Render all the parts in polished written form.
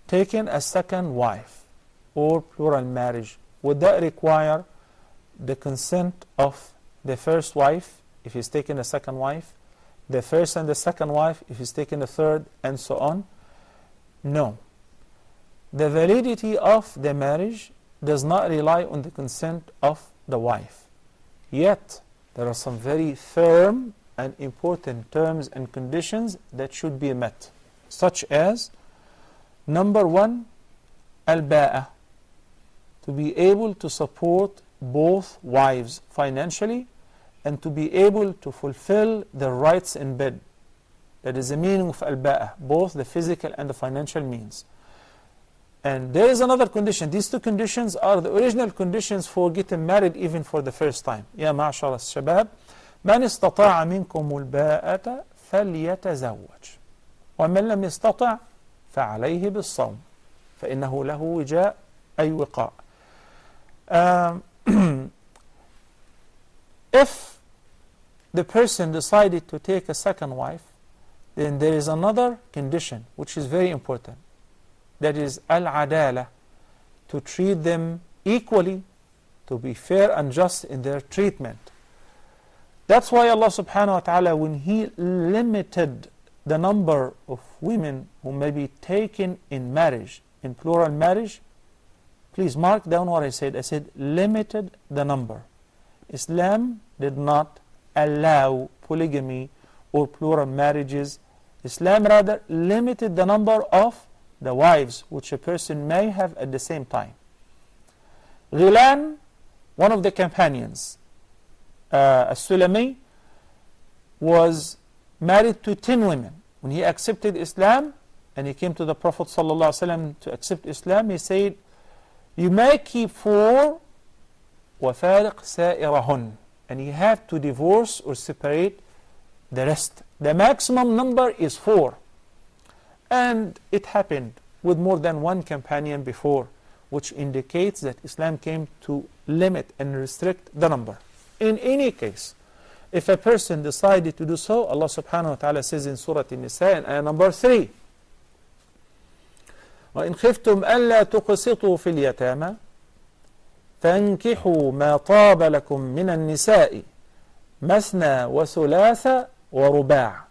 taking a second wife or plural marriage, would that require the consent of the first wife if he's taking a second wife, the first and the second wife if he's taking a third, and so on? No. The validity of the marriage does not rely on the consent of the wife. Yet, there are some very firm and important terms and conditions that should be met, such as, number one, al-ba'a, to be able to support both wives financially and to be able to fulfill their rights in bed. That is the meaning of al-ba'a, both the physical and the financial means. And there is another condition. These two conditions are the original conditions for getting married even for the first time. يا معشر الشباب من استطاع منكم الباءة فليتزوج ومن لم يستطع فعليه بالصوم فإنه له وجاء أي وقاء. If the person decided to take a second wife, then there is another condition which is very important. That is al-adala, to treat them equally, to be fair and just in their treatment. That's why Allah subhanahu wa ta'ala, when He limited the number of women who may be taken in marriage, in plural marriage, please mark down what I said. I said limited the number. Islam did not allow polygamy or plural marriages. Islam rather limited the number of the wives which a person may have at the same time. Ghilan, one of the companions, As-Sulami, was married to 10 women. When he accepted Islam and he came to the Prophet ﷺ to accept Islam, he said, you may keep 4 وَفَارِقْ سَائِرَهُنْ, and you have to divorce or separate the rest. The maximum number is 4. And it happened with more than one companion before, which indicates that Islam came to limit and restrict the number. In any case, if a person decided to do so, Allah subhanahu wa ta'ala says in Surah An-Nisa in ayah number 3, وَإِنْ خِفْتُمْ أَلَّا تُقْسِطُوا فِي الْيَتَامَى فَانْكِحُوا مَا طَابَ لَكُمْ مِنَ النِّسَاءِ مَثْنَى وَثُلَاثَ وَرُبَاعَ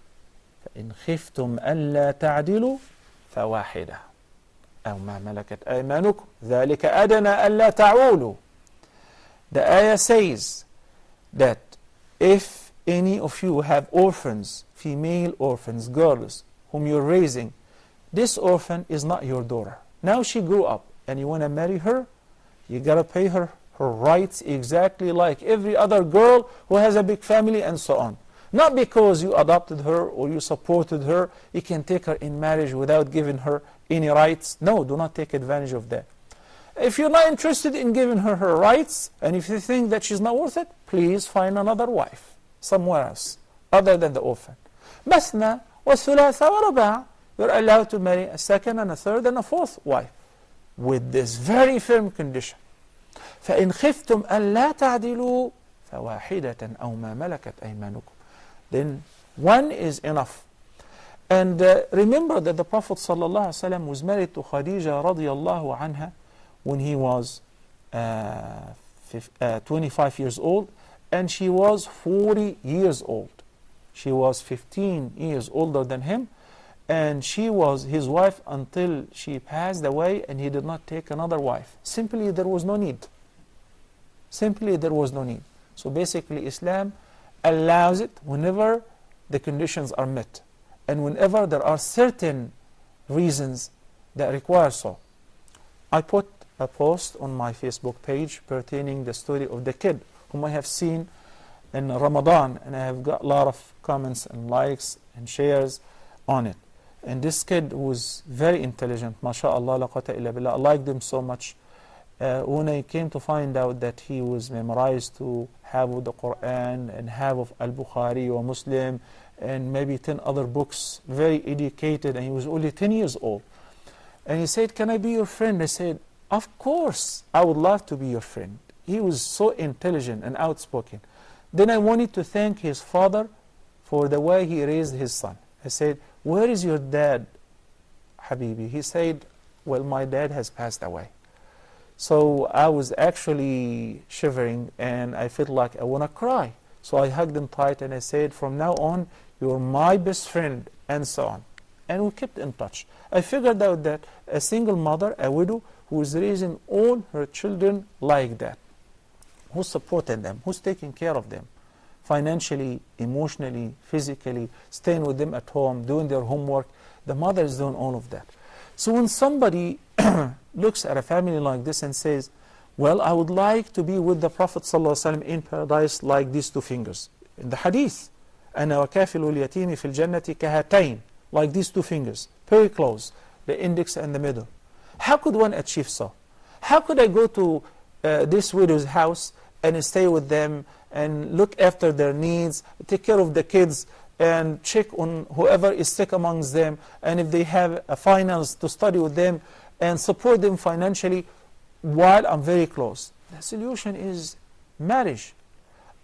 فإن خفتم ألا تعدلوا فواحدة أو ما ملكت أيمانكم ذلك أدنى ألا تعولوا. The ayah says that if any of you have orphans, female orphans, girls, whom you're raising, this orphan is not your daughter. Now she grew up and you want to marry her, you got to pay her her rights exactly like every other girl who has a big family and so on. Not because you adopted her or you supported her, you can take her in marriage without giving her any rights. No, do not take advantage of that. If you're not interested in giving her her rights, and if you think that she's not worth it, please find another wife somewhere else, other than the orphan. Masna wa thulatha wa ruba'. You're allowed to marry a second and a third and a fourth wife, with this very firm condition. فَإِنْ خِفْتُمْ أَلَّا تَعْدِلُوا فَوَاحِدَةً أَوْ مَا مَلَكَتْ أَيْمَانُكُمْ. Then one is enough. And remember that the Prophet ﷺ was married to Khadija radiallahu anha when he was 25 years old, and she was 40 years old. She was 15 years older than him, and she was his wife until she passed away, and he did not take another wife. Simply there was no need. Simply there was no need. So basically Islam allows it whenever the conditions are met, and whenever there are certain reasons that require so. I put a post on my Facebook page pertaining the story of the kid whom I have seen in Ramadan, and I have got a lot of comments and likes and shares on it. And this kid was very intelligent, mashallah, la quwwata illa billah. I liked him so much. When I came to find out that he was memorized to half of the Quran and half of Al-Bukhari or Muslim and maybe 10 other books, very educated, and he was only 10 years old. And he said, can I be your friend? I said, of course, I would love to be your friend. He was so intelligent and outspoken. Then I wanted to thank his father for the way he raised his son. I said, where is your dad, Habibi? He said, Well, my dad has passed away. So I was actually shivering and I felt like I want to cry. So I hugged him tight and I said, from now on, you're my best friend, and so on. And we kept in touch. I figured out that a single mother, a widow, who is raising all her children like that, who's supporting them, who's taking care of them, financially, emotionally, physically, staying with them at home, doing their homework, the mother is doing all of that. So when somebody looks at a family like this and says, well, I would like to be with the Prophet ﷺ in paradise like these two fingers. In the hadith, أَنَا وَكَافِلُ الْيَتِيمِ فِي الْجَنَّةِ كَهَاتَيْنِ, like these two fingers, very close, the index and the middle. How could one achieve so? How could I go to this widow's house and stay with them and look after their needs, take care of the kids, and check on whoever is sick amongst them, and if they have a finals to study with them, and support them financially while I'm very close? The solution is marriage.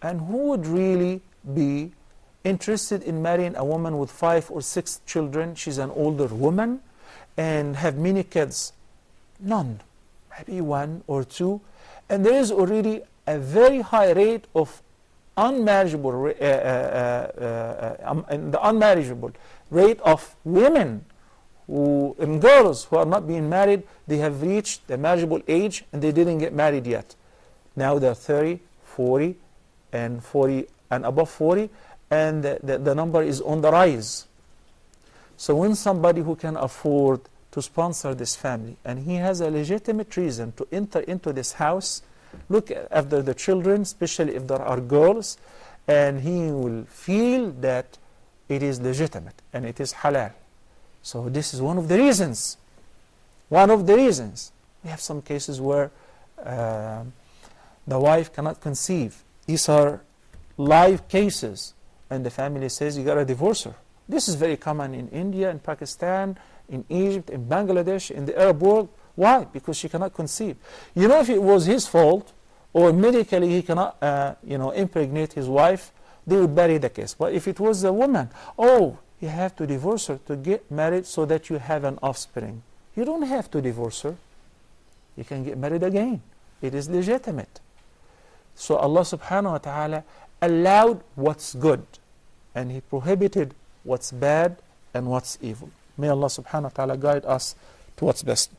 And who would really be interested in marrying a woman with 5 or 6 children? She's an older woman and have many kids. None. Maybe 1 or 2. And there is already a very high rate of unmarriageable, the unmarriageable rate of women and girls who are not being married. They have reached the marriageable age and they didn't get married yet. Now they're 30, 40, and 40 and above 40, and the number is on the rise. So when somebody who can afford to sponsor this family and he has a legitimate reason to enter into this house, look after the children, especially if there are girls, and he will feel that it is legitimate and it is halal. So this is one of the reasons. One of the reasons. We have some cases where the wife cannot conceive. These are live cases. And the family says, you got to divorce her. This is very common in India, in Pakistan, in Egypt, in Bangladesh, in the Arab world. Why? Because she cannot conceive. You know, if it was his fault, or medically he cannot, impregnate his wife, they would bury the case. But if it was a woman, oh, you have to divorce her to get married so that you have an offspring. You don't have to divorce her. You can get married again. It is legitimate. So Allah subhanahu wa ta'ala allowed what's good, and He prohibited what's bad and what's evil. May Allah subhanahu wa ta'ala guide us to what's best.